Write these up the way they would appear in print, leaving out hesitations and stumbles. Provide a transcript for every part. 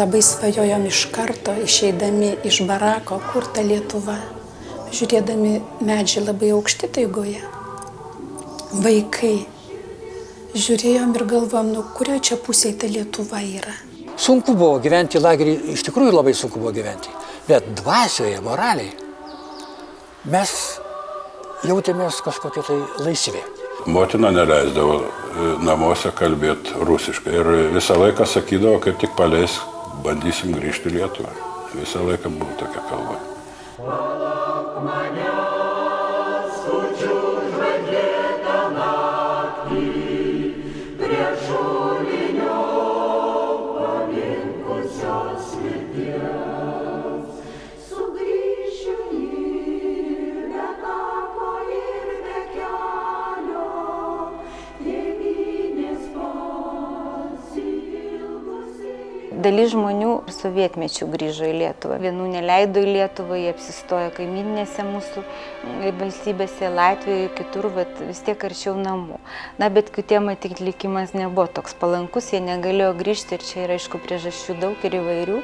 labai svajojom iš karto, išeidami iš barako, kur ta Lietuva. Žiūrėdami medžiai labai aukšti taigoje. Vaikai. Žiūrėjom ir galvom, kurioje čia pusėje ta Lietuva yra. Sunku buvo gyventi lagerį, iš tikrųjų labai sunku buvo gyventi. Bet dvasioje, moraliai, mes jautėmės kažkokie tai laisvi. Motina neleisdavo namuose kalbėti rusiškai ir visą laiką sakydavo, kaip tik paleis, bandysim grįžti į Lietuvą. Visą laiką buvo tokia kalba. Dalis žmonių sovietmečių grįžo į Lietuvą. Vienų neleido į Lietuvą, jie apsistojo kaimyninėse mūsų valstybėse, Latvijoje, kitur, vis tiek arčiau namų. Bet kitiem matyt likimas nebuvo toks palankus, jie negalėjo grįžti ir čia yra aišku priežasčių daug ir įvairių.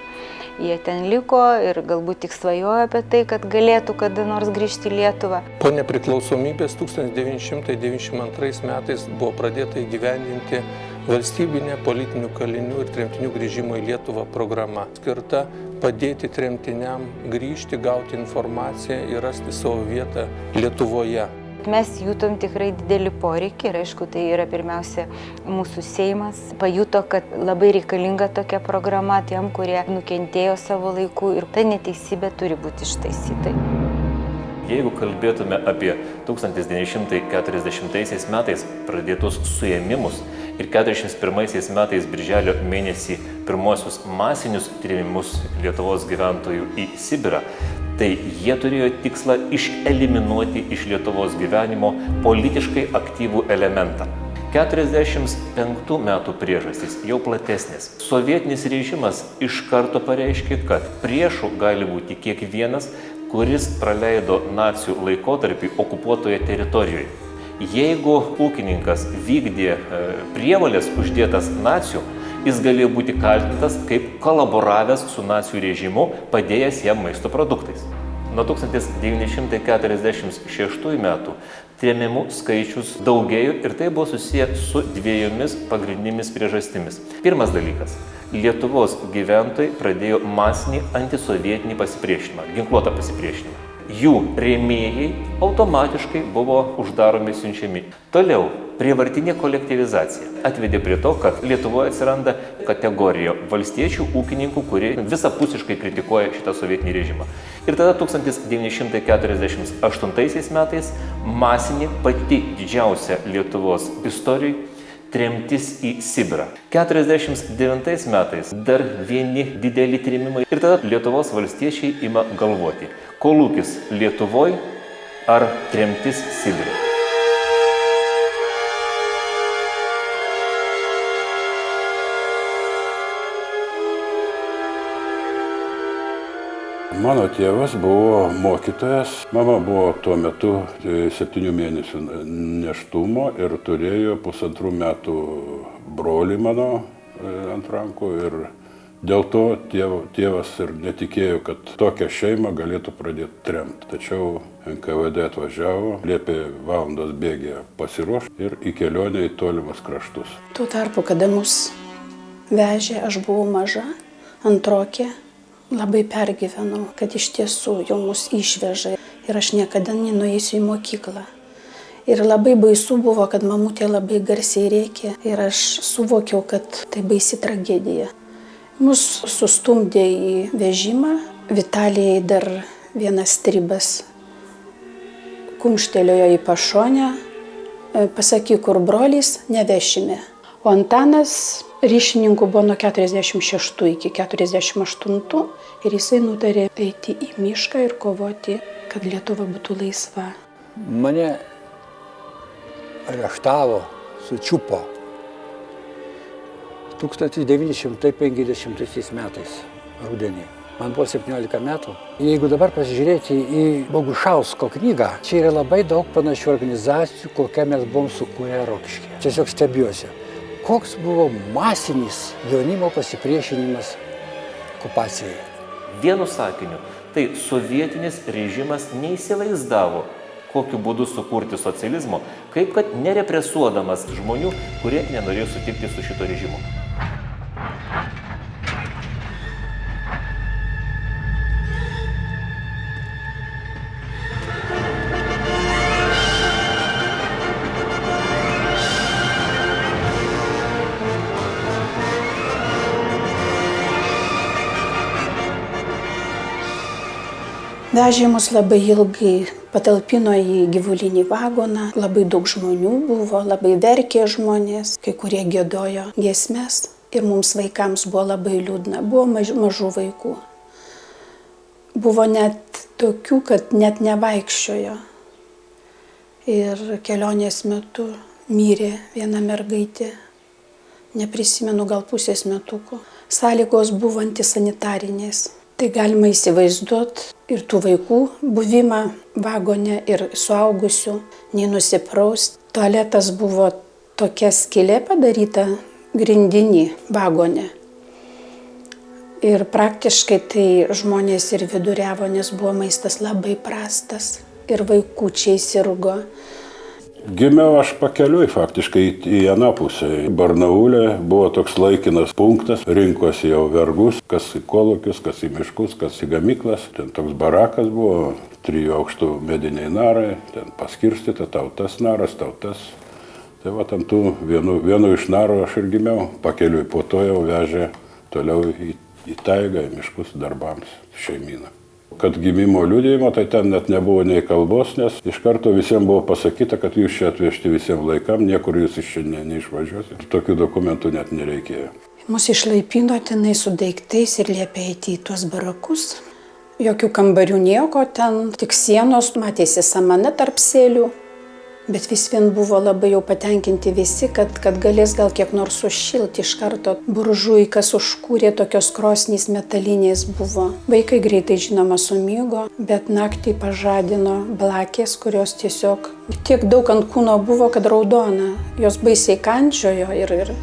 Jie ten liko ir galbūt tik svajojo apie tai, kad galėtų kada nors grįžti į Lietuvą. Po nepriklausomybės 1992 metais buvo pradėta įgyvendinti valstybinė politinių kalinių ir tremtinių grįžimo į Lietuvą programa, skirta padėti tremtiniam grįžti, gauti informaciją ir rasti savo vietą Lietuvoje. Mes jutom tikrai didelį poreikį ir aišku, tai yra pirmiausia mūsų Seimas. Pajuto, kad labai reikalinga tokia programa tiem, kurie nukentėjo savo laiku ir ta neteisybė turi būti ištaisyta. Jeigu kalbėtume apie 1940 metais pradėtus suėmimus ir 1941 metais birželio mėnesį pirmosius masinius trėmimus Lietuvos gyventojų į Sibirą, tai jie turėjo tikslą eliminuoti iš Lietuvos gyvenimo politiškai aktyvų elementą. 1945 metų priežastys jau platesnės. Sovietinis režimas iš karto pareiškė, kad priešu gali būti kiekvienas, kuris praleido nacių laikotarpį okupuotoje teritorijoje. Jeigu ūkininkas vykdė prievolės uždėtas nacių, jis galėjo būti kaltintas kaip kolaboravęs su nacių režimu, padėjęs jam maisto produktais. Nuo 1946 metų trėmimų skaičius daugėjo ir tai buvo susiję su dviejomis pagrindinėmis priežastimis. Pirmas dalykas. Lietuvos gyventojai pradėjo masinį antisovietinį pasipriešinimą, ginkluotą pasipriešinimą. Jų rėmėjai automatiškai buvo uždaromi, siunčiami. Toliau, prievartinė kolektyvizacija atvedė prie to, kad Lietuvoje atsiranda kategorija valstiečių ūkininkų, kurie visapusiškai kritikuoja šitą sovietinį režimą. Ir tada 1948 metais masinė pati didžiausia Lietuvos istorijoje tremtis į Sibirą. 1949 metais dar vieni dideli trėmimai. Ir tada Lietuvos valstiečiai ima galvoti, kolūkis Lietuvoje ar tremtis Sibirė. Mano tėvas buvo mokytojas, mama buvo tuo metu 7 mėnesių nėštumo ir turėjo 1,5 metų brolį mano ant rankų ir dėl to tėvas ir netikėjo, kad tokią šeimą galėtų pradėti tremti. Tačiau NKVD atvažiavo, liepė valandos bėgyje pasiruošti ir į kelionę į tolimus kraštus. Tuo tarpu, kada mus vežė, aš buvau maža, antrokė. Labai pergyvenau, kad iš tiesų jau mus išveža ir aš niekada nenueisiu į mokyklą. Ir labai baisu buvo, kad mamutė labai garsiai rėkė ir aš suvokiau, kad tai baisi tragedija. Mus sustumdė į vežimą, Vitalijai dar vienas stribas kumštelėjo į pašonę, pasakyk, kur brolis, nevešime. O Antanas ryšininku buvo nuo 46 iki 48 ir jisai nutarė eiti į mišką ir kovoti, kad Lietuva būtų laisva. Mane areštavo, sučiupo 1950 metais rudenį. Man buvo 17 metų. Jeigu dabar pasižiūrėti į Bogušausko knygą, čia yra labai daug panašių organizacijų, kokią mes buvom sukūrę Rokiškyje. Tiesiog stebiuosi. Koks buvo masinis jaunimo pasipriešinimas okupacijai. Vienu sakiniu, tai sovietinis režimas neįsivaizdavo, kokiu būdu sukurti socializmo, kaip kad nerepresuodamas žmonių, kurie nenorėjo sutikti su šito režimu. Vežė mus labai ilgai, patalpino į gyvulinį vagoną, labai daug žmonių buvo, labai verkė žmonės, kai kurie giedojo giesmes ir mums vaikams buvo labai liūdna, buvo mažų vaikų. Buvo net tokių, kad net nevaikščiojo. Ir kelionės metu mirė viena mergaitė, neprisimenu, gal pusės metukų. Sąlygos buvo antisanitarinės. Tai galima įsivaizduoti ir tų vaikų buvimą vagone, ir suaugusių, nei nusipraust. Tualetas buvo tokia skylė padaryta grindinį vagone. Ir praktiškai tai žmonės ir viduriavo, nes buvo maistas labai prastas ir vaikučiai sirgo. Gimiau aš pakeliui faktiškai į aną pusę. Barnaulė buvo toks laikinas punktas, rinkosi jau vergus, kas į kolūkius, kas į miškus, kas į gamyklas. Ten toks barakas buvo, 3 aukštų mediniai narai, ten paskirstyta, tautas naras, tautas. Tai va, ant tų vienu iš narų aš ir gimiau. Pakeliui po to jau vežė toliau į taigą, į miškus darbams, šeimyną. Kad gimimo liudijimo, tai ten net nebuvo nei kalbos, nes iš karto visiems buvo pasakyta, kad jūs čia atvežti visiems laikam, niekur jūs iš čia neišvažiuosite. Tokių dokumentų net nereikėjo. Mus išlaipino tenai su daiktais ir liepė eiti į tuos barakus. Jokių kambarių nieko, ten tik sienos, matėsi samana tarp sėlių. Bet vis vien buvo labai jau patenkinti visi, kad galės gal kiek nors sušilti iš karto. Buržuikas užkūrė, tokios krosnys metalinės buvo. Vaikai greitai žinoma sumigo, bet naktį pažadino blakės, kurios tiesiog tiek daug ant kūno buvo, kad raudona. Jos baisiai kandžiojo ir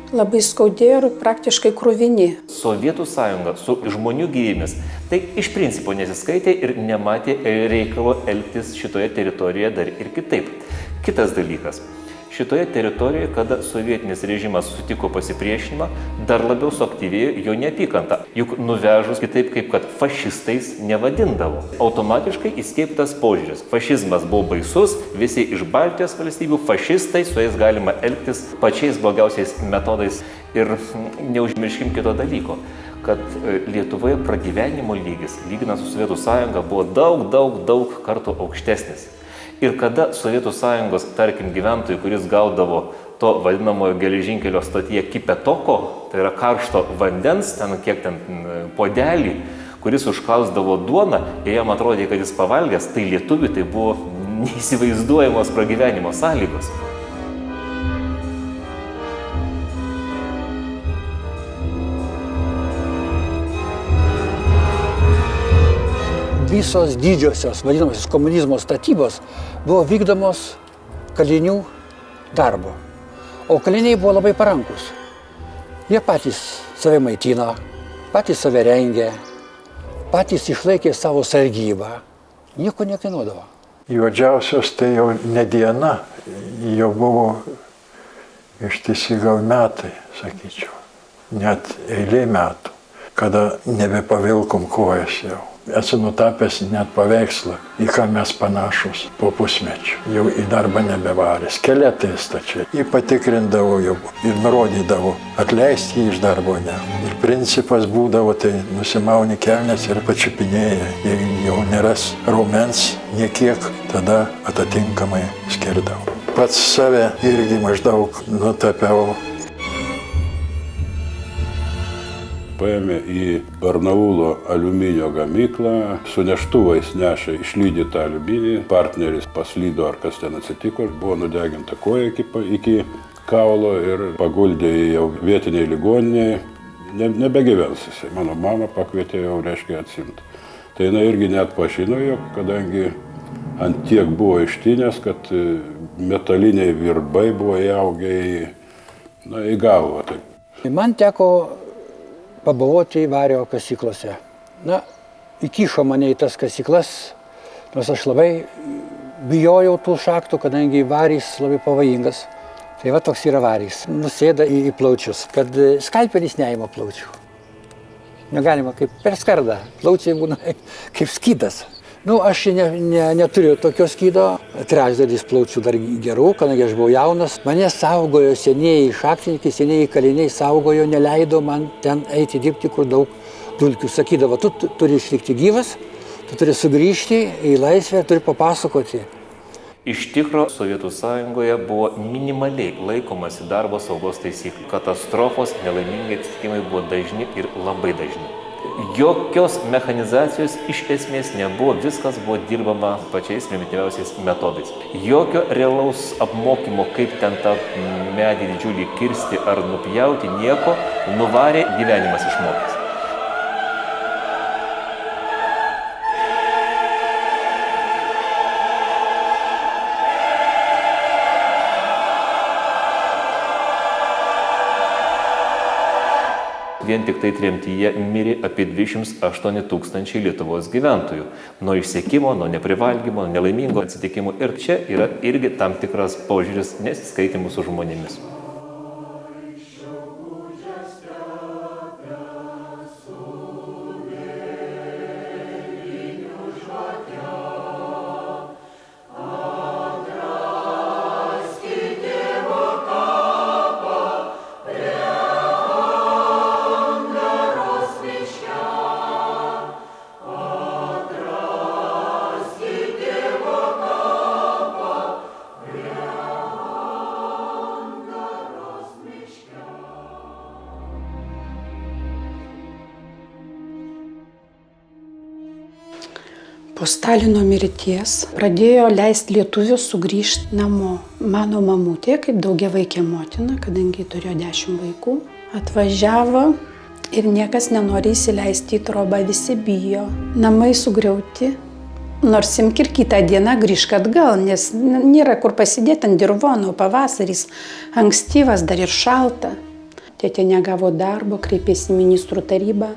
labai skaudėjo ir praktiškai kruvini. Sovietų sąjunga su žmonių gyvybėmis tai iš principo nesiskaitė ir nematė reikalo elgtis šitoje teritorijoje dar ir kitaip. Kitas dalykas. Šitoje teritorijoje, kada sovietinis režimas sutiko pasipriešinimą, dar labiau suaktyvėjo jo neapykanta. Juk nuvežus kitaip kaip kad fašistais nevadindavo. Automatiškai įskiepytas požiūris. Fašizmas buvo baisus, visi iš Baltijos valstybių fašistai, su jais galima elgtis pačiais blogiausiais metodais. Ir neužmirškim kito dalyko, kad Lietuvoje pragyvenimo lygis, lyginant su Sovietų sąjunga, buvo daug kartų aukštesnis. Ir kada Sovietų sąjungos, tarkim, gyventojų, kuris gaudavo to vadinamojo geležinkelio stotyje kipetoko, tai yra karšto vandens, ten kiek ten puodelį, kuris užklausdavo duoną ir jam atrodė, kad jis pavalgęs, tai lietuviui tai buvo neįsivaizduojamos pragyvenimo sąlygos. Visos didžiosios, vadinamosios komunizmo statybos buvo vykdomos kalinių darbo. O kaliniai buvo labai parankus. Jie patys save maitino, patys save rengė, patys išlaikė savo sargybą. Nieko nekainuodavo. Juodžiausios tai jau ne diena, jau buvo ištisi gal metai, sakyčiau, net eilė metų, kada nebepavilkom kojas jau. Esu nutapęs net paveikslą, į ką mes panašus po pusmečio. Jau į darbą nebevarė, skeletai stačiai. Jį patikrindavo jau ir nurodydavo, atleisti jį iš darbo ne. Ir principas būdavo, tai nusimauni kelnes ir pačiupinėja. Jei jau neras raumens niekiek, tada atitinkamai skirdavo. Pats save irgi maždaug nutapiau. Paėmė į Barnaulo aliuminio gamyklą, su neštuvais nešė išlydytą aliuminį, partneris paslydo ar kas ten atsitiko, buvo nudeginta koja iki kaulo ir paguldė į jau vietiniai ligoniniai, nebegyvens jisai. Mano mama pakvietė jau, reiškia, atsimti. Tai jinai irgi net pažino jo, kadangi ant tiek buvo ištinęs, kad metaliniai virbai buvo įaugę į galvą. Taip. Man teko pabuvoti vario kasyklose. Na, įkišo mane į tas kasyklas, nors aš labai bijojau tų šaktų, kadangi varys labai pavojingas. Tai va toks yra varys. Nusėda į plaučius, kad skalpelis neima plaučių. Negalima kaip per skardą. Plaučiai būna kaip skydas. Nu, aš neturiu tokio skydo. Trečdalis plaučių dar gerų, kadangi aš buvau jaunas. Mane saugojo senieji šachtininkai, senieji kaliniai saugojo, neleido man ten eiti dirbti, kur daug dulkių. Sakydavo, tu turi išlikti gyvas, tu turi sugrįžti į laisvę, turi papasakoti. Iš tikro, Sovietų sąjungoje buvo minimaliai laikomasi darbo saugos taisyklių. Katastrofos, nelaimingi atsitikimai buvo dažni ir labai dažni. Jokios mechanizacijos iš esmės nebuvo, viskas buvo dirbama pačiais primityviausiais metodais. Jokio realaus apmokymo, kaip ten tą medį didžiulį kirsti ar nupjauti, nieko, nuvarė gyvenimas išmokęs. Vien tik tai tremtyje mirė apie 208 000 Lietuvos gyventojų. Nuo išsekimo, nuo neprivalgymo, nelaimingo atsitikimų. Ir čia yra irgi tam tikras požiūris nesiskaitimų su žmonėmis. Po Stalino mirties pradėjo leisti lietuvius sugrįžti namo. Mano mamutė, kaip daugiavaikė motina, kadangi turėjo 10 vaikų, atvažiavo ir niekas nenori įsileisti į trobą, visi bijo. Namai sugriauti, nors imk ir kitą dieną grįžk atgal, nes nėra kur pasidėti ant dirvono, pavasaris ankstyvas, dar ir šalta. Tėtė negavo darbo, kreipėsi į ministrų tarybą.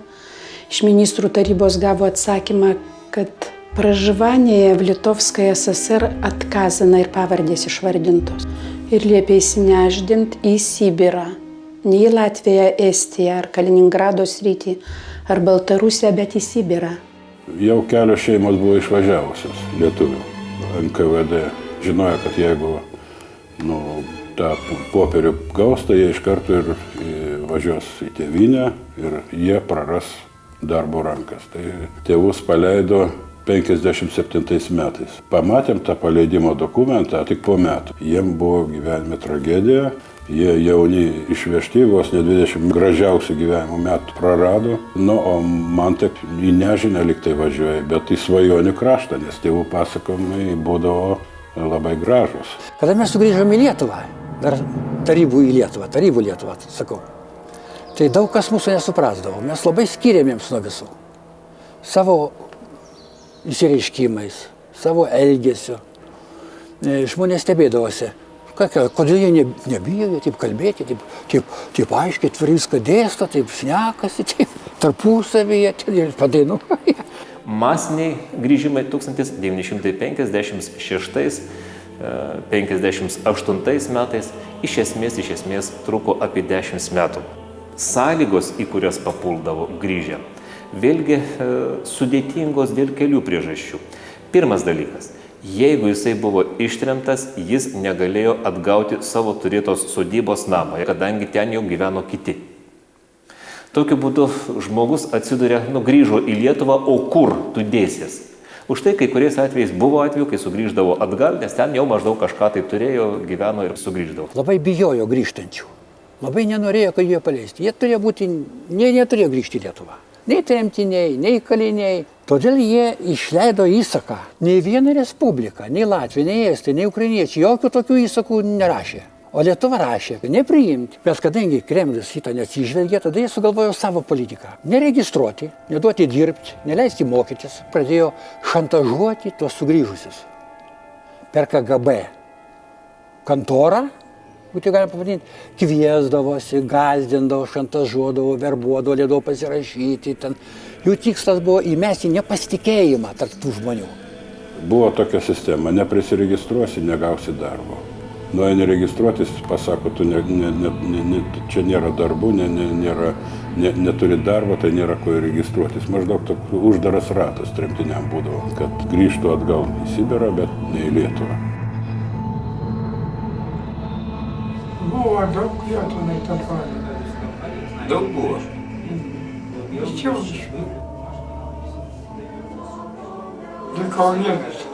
Iš ministrų tarybos gavo atsakymą, kad проживание в Литовской ССР отказано ir pavardės išvardintos. Ir liepė įsinešdint į Sibirą. Ne į Latviją, Estiją ar Kaliningrado sritį ar Baltarusiją, bet į Sibirą. Jau kelios šeimos buvo išvažiavusios lietuvių. NKVD žinojo, kad jeigu tą popierių gaus, tai jie iš karto ir važiuos į tėvynę ir jie praras darbo rankas. Tai tėvus paleido 57 metais. Pamatėm tą paleidimo dokumentą tik po metų. Jiem buvo gyvenime tragedija, jie jauni išvežti, vos ne 20 gražiausių gyvenimo metų prarado. O man taip į nežinę liktai važiuoja, bet į svajonių kraštą, nes tėvų pasakojimai būdavo labai gražus. Kada mes sugrįžome į Lietuvą, dar tarybų Lietuvą, sakau, tai daug kas mūsų nesuprasdavo. Mes labai skiriamėms nuo visų. Savo įsireiškimais, savo elgesiu. Žmonės stebėdavosi, kodėl jie nebijo, taip kalbėti, taip aiškiai, tvirtai viską dėsto, taip šnekasi, taip tarpusavyje ir padainuoja. Masiniai grįžimai 1956-58 metais iš esmės truko apie 10 metų. Sąlygos, į kurias papuldavo grįžę, vėlgi sudėtingos dėl kelių priežasčių. Pirmas dalykas, jeigu jisai buvo ištremtas, jis negalėjo atgauti savo turėtos sodybos namą, kadangi ten jau gyveno kiti. Tokiu būdu žmogus atsiduria, grįžo į Lietuvą, o kur tu dėsies? Už tai kai kuriais atvejais buvo atvejų, kai sugrįždavo atgal, nes ten jau maždaug kažką tai turėjo, gyveno ir sugrįždavo. Labai bijojo grįžtančių. Labai nenorėjo, kad jie paleisti. Jie neturėjo grįžti į Lietuvą. Nei tremtiniai, nei kaliniai. Todėl jie išleido įsaką. Nei viena respublika, nei Latvija, nei Estija, nei ukrainiečiai jokių tokių įsakų nerašė. O Lietuva rašė, kad nepriimti. Bet kadangi Kremlius šitą neatsižvelgė, tada jie sugalvojo savo politiką. Neregistruoti, neduoti dirbti, neleisti mokytis. Pradėjo šantažuoti tuos sugrįžusius. Per KGB kantorą tai galima pavadinti, kviesdavosi, gąsdindavo, šantažuodavo, verbuodavo, liedavo pasirašyti. Ten. Jų tikslas buvo įmesti nepasitikėjimą tarp tų žmonių. Buvo tokia sistema, neprisiregistruosi, negausi darbo. Nueini registruotis, pasako, tu čia nėra darbų, neturi darbo, tai nėra ko registruotis. Maždaug toks uždaras ratas tremtiniam būdavo, kad grįžtų atgal į Sibirą, bet ne į Lietuvą. Buvo daug vietų neįtampali. Daug buvo. Iščiaučiu. Likau vienas.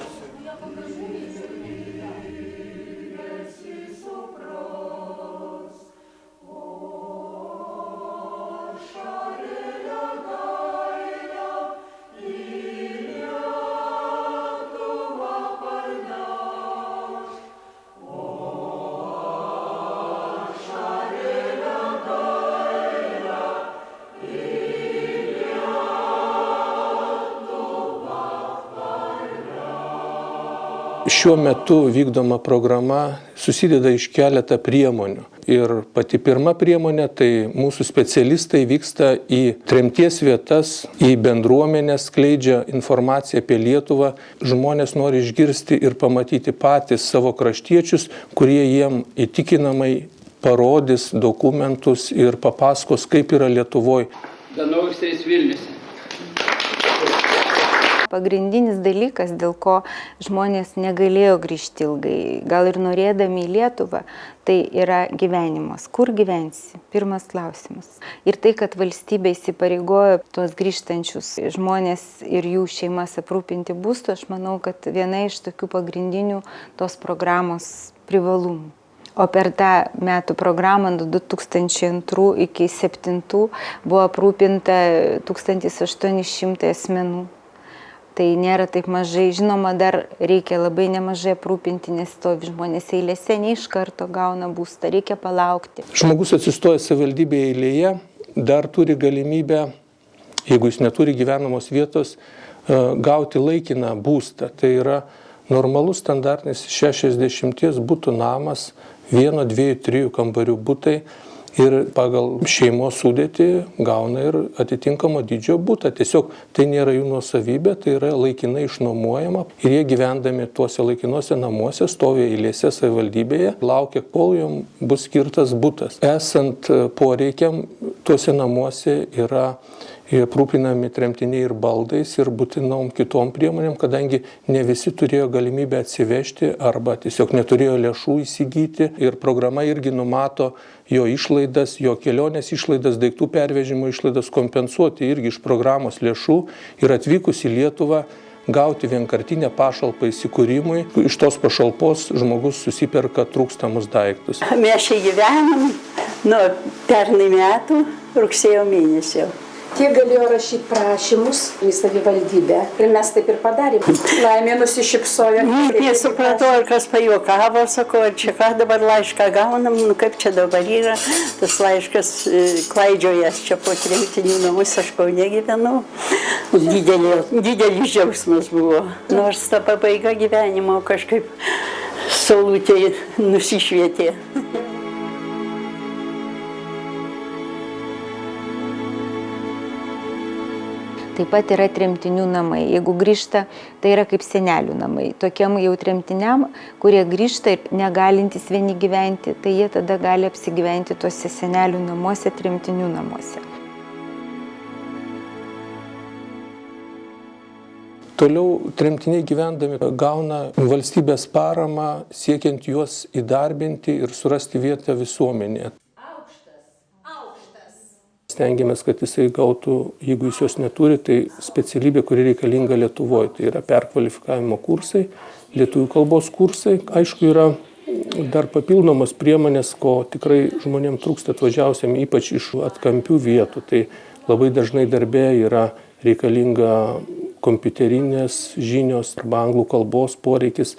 Šiuo metu vykdoma programa susideda iš keletą priemonių. Ir pati pirma priemonė, tai mūsų specialistai vyksta į tremties vietas, į bendruomenę, skleidžia informaciją apie Lietuvą. Žmonės nori išgirsti ir pamatyti patys savo kraštiečius, kurie jiem įtikinamai parodys dokumentus ir papasakos, kaip yra Lietuvoje. Danovikstais Vilnius. Pagrindinis dalykas, dėl ko žmonės negalėjo grįžti ilgai, gal ir norėdami į Lietuvą, tai yra gyvenimas. Kur gyvensi? Pirmas klausimas. Ir tai, kad valstybė įsipareigojo tuos grįžtančius žmonės ir jų šeimas aprūpinti būstu, aš manau, kad viena iš tokių pagrindinių tos programos privalumų. O per tą metų programą nuo 2002 iki 2007 buvo aprūpinta 1800 asmenų. Tai nėra taip mažai. Žinoma, dar reikia labai nemažai aprūpinti, nes stovi žmonės eilėse, ne iš karto gauna būstą, reikia palaukti. Žmogus atsistoja savivaldybėje eilėje, dar turi galimybę, jeigu jis neturi gyvenamos vietos, gauti laikiną būstą. Tai yra normalus standartinis 60 butų namas, 1, 2, 3 kambarių butai. Ir pagal šeimos sudėtį gauna ir atitinkamo dydžio butą. Tiesiog tai nėra jų nuosavybė, tai yra laikinai išnuomojama. Ir jie gyvendami tuose laikinuose namuose, stovi eilėse savivaldybėje, laukia, kol jom bus skirtas butas. Esant poreikiam, tuose namuose yra aprūpinami tremtiniai ir baldais ir būtinom kitom priemonėm, kadangi ne visi turėjo galimybę atsivežti arba tiesiog neturėjo lėšų įsigyti. Ir programa irgi numato jo išlaidas, jo kelionės išlaidas, daiktų pervežimo išlaidas kompensuoti irgi iš programos lėšų ir atvykus į Lietuvą gauti vienkartinę pašalpą įsikūrimui. Iš tos pašalpos žmogus susiperka trūkstamus daiktus. Mes čia gyvenam nuo pernai metų rugsėjo mėnesio. Tie galėjo rašyti prašymus į savivaldybę ir mes taip ir padarėm. Laimė nusišypsojo. Nesupratau, ar kas pajuokavo, sako, ar čia ką dabar laišką gaunam, nu kaip čia dabar yra. Tas laiškas klaidžiojas čia po tremtinių namus, aš Kaune gyvenau. Didelis džiaugsmas buvo. Nors ta pabaiga gyvenimo kažkaip saulutė nusišvietė. Taip pat yra tremtinių namai. Jeigu grįžta, tai yra kaip senelių namai. Tokiam jau tremtiniam, kurie grįžta ir negalintys vieni gyventi, tai jie tada gali apsigyventi tuose senelių namuose, tremtinių namuose. Toliau tremtiniai gyvendami gauna valstybės paramą, siekiant juos įdarbinti ir surasti vietą visuomenėje. Stengiamės, kad jisai gautų, jeigu jis jos neturi, tai specialybė, kuri reikalinga Lietuvoje. Tai yra perkvalifikavimo kursai, lietuvių kalbos kursai. Aišku, yra dar papildomos priemonės, ko tikrai žmonėms trūksta atvažiausiam, ypač iš atkampių vietų. Tai labai dažnai darbe yra reikalinga kompiuterinės žinios arba anglų kalbos poreikis.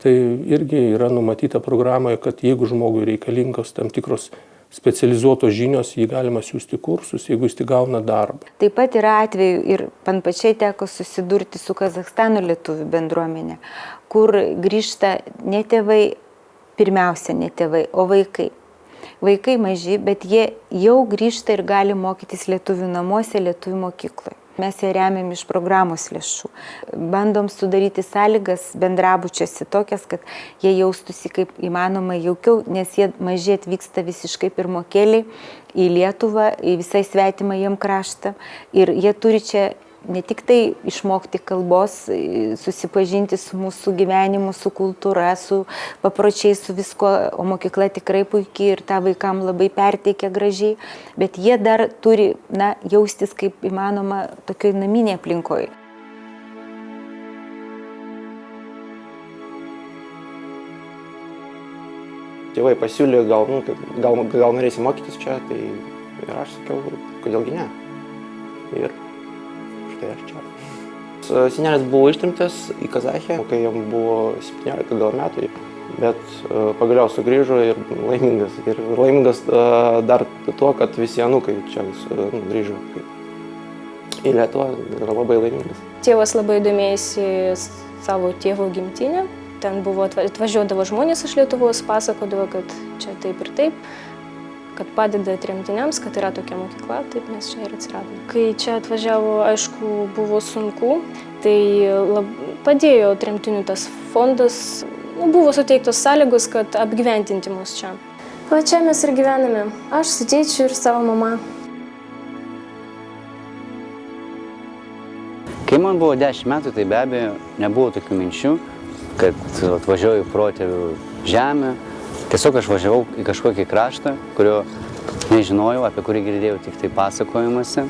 Tai irgi yra numatyta programoje, kad jeigu žmogui reikalingos tam tikros specializuotos žinios, jį galima siūsti kursus, jeigu jis tik gauna darbą. Taip pat yra atveju ir man pačiai teko susidurti su Kazachstano lietuvių bendruomenė, kur grįžta ne tėvai, pirmiausia ne tėvai, o vaikai. Vaikai maži, bet jie jau grįžta ir gali mokytis lietuvių namuose, lietuvių mokykloje. Mes ją remiam iš programos lėšų. Bandom sudaryti sąlygas bendrabučiuose tokias, kad jie jaustųsi kaip įmanoma jaukiau, nes jie maži atvyksta visiškai pirmokėliai į Lietuvą, į visai svetimą jiem kraštą. Ir jie turi čia ne tik tai išmokti kalbos, susipažinti su mūsų gyvenimu, su kultūra, su papročiais, su visko, o mokykla tikrai puikiai ir tą vaikam labai perteikia gražiai, bet jie dar turi, jaustis kaip įmanoma tokioj naminėje aplinkoje. Tėvai pasiūlė, gal norėsi mokytis čia, tai ir aš sakiau, kodėlgi ne. Ir štai aš čia. Senelis buvo ištremtas į Kazachę, kai jam buvo 17 gal metų, bet pagaliau sugrįžo ir laimingas. Ir laimingas dar tuo, kad visi anūkai čia grįžo į Lietuvą, yra labai laimingas. Tėvas labai domėjosi savo tėvo gimtinę. Ten atvažiuodavo žmonės iš Lietuvos, pasakodavo, kad čia taip ir taip, kad padeda tremtiniams, kad yra tokia mokykla, taip mes čia ir atsiradome. Kai čia atvažiavo, aišku, buvo sunku, tai padėjo tremtinių tas fondas, buvo suteiktos sąlygos, kad apgyventinti mus čia. Va čia mes ir gyvename, aš su tėčiu ir savo mama. Kai man buvo 10 metų, tai be abejo nebuvo tokių minčių, kad atvažiuoju į protėvių žemę. Tiesiog aš važiavau į kažkokį kraštą, kurio nežinojau, apie kurį girdėjau tik tai pasakojimuose.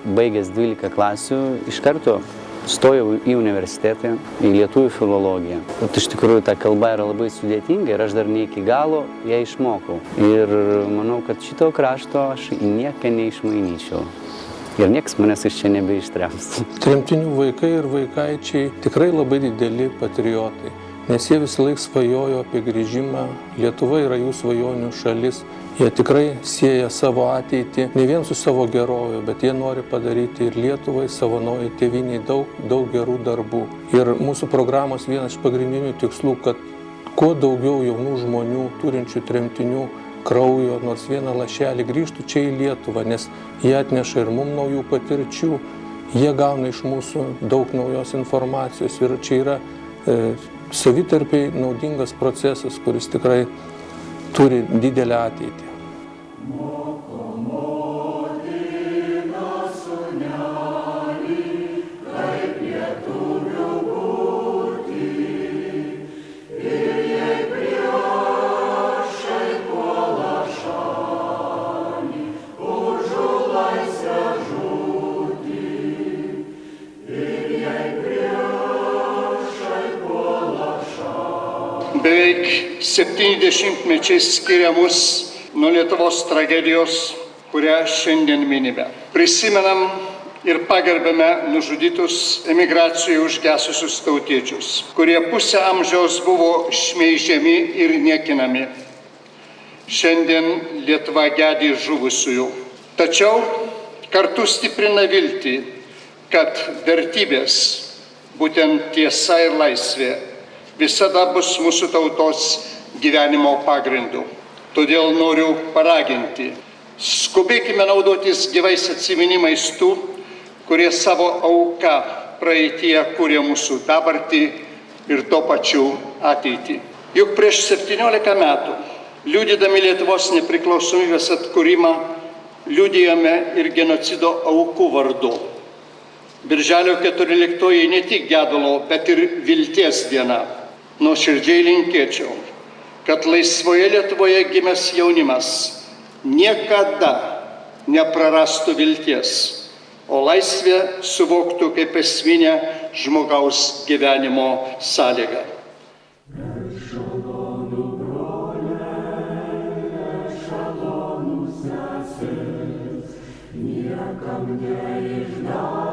Baigęs 12 klasių, iš karto stojau į universitetą, į lietuvių filologiją. Iš tikrųjų, ta kalba yra labai sudėtinga ir aš dar ne iki galo ją išmokau. Ir manau, kad šito krašto aš į nieką neišmainyčiau. Ir niekas manęs iš čia nebeištrems. Tremtinių vaikai ir vaikaičiai tikrai labai dideli patriotai, nes jie visą laiką svajojo apie grįžimą. Lietuva yra jų svajonių šalis. Jie tikrai sieja savo ateitį ne vien su savo gerovė, bet jie nori padaryti ir Lietuvai, savo naujai tėvynei daug gerų darbų. Ir mūsų programos vienas iš pagrindinių tikslų, kad kuo daugiau jaunų žmonių turinčių tremtinių kraujo, nors vieną lašelį grįžtų čia į Lietuvą, nes jie atneša ir mums naujų patirčių, jie gauna iš mūsų daug naujos informacijos ir čia yra savitarpiai naudingas procesas, kuris tikrai turi didelę ateitį. Beveik 70 skiria mus nuo Lietuvos tragedijos, kurią šiandien minime. Prisimenam ir pagerbėme nužudytus emigracijoje užgesusius tautiečius, kurie pusę amžiaus buvo šmeižiami ir niekinami. Šiandien Lietuva gedi žuvusiųjų. Tačiau kartu stiprina viltį, kad vertybės, būtent tiesa ir laisvė, visada bus mūsų tautos gyvenimo pagrindu. Todėl noriu paraginti, skubėkime naudotis gyvais atsiminimais tų, kurie savo auką praeityje kūrė mūsų dabartį ir tuo pačiu ateitį. Juk prieš 17 metų, liudydami Lietuvos nepriklausomybės atkūrimą, liudijome ir genocido aukų vardu. Birželio 14 ne tik gedulo, bet ir vilties diena. Nuoširdžiai linkėčiau, kad laisvoje Lietuvoje gimęs jaunimas niekada neprarastų vilties, o laisvę suvoktų kaip esminę žmogaus gyvenimo sąlygą. Niekam neišdavė.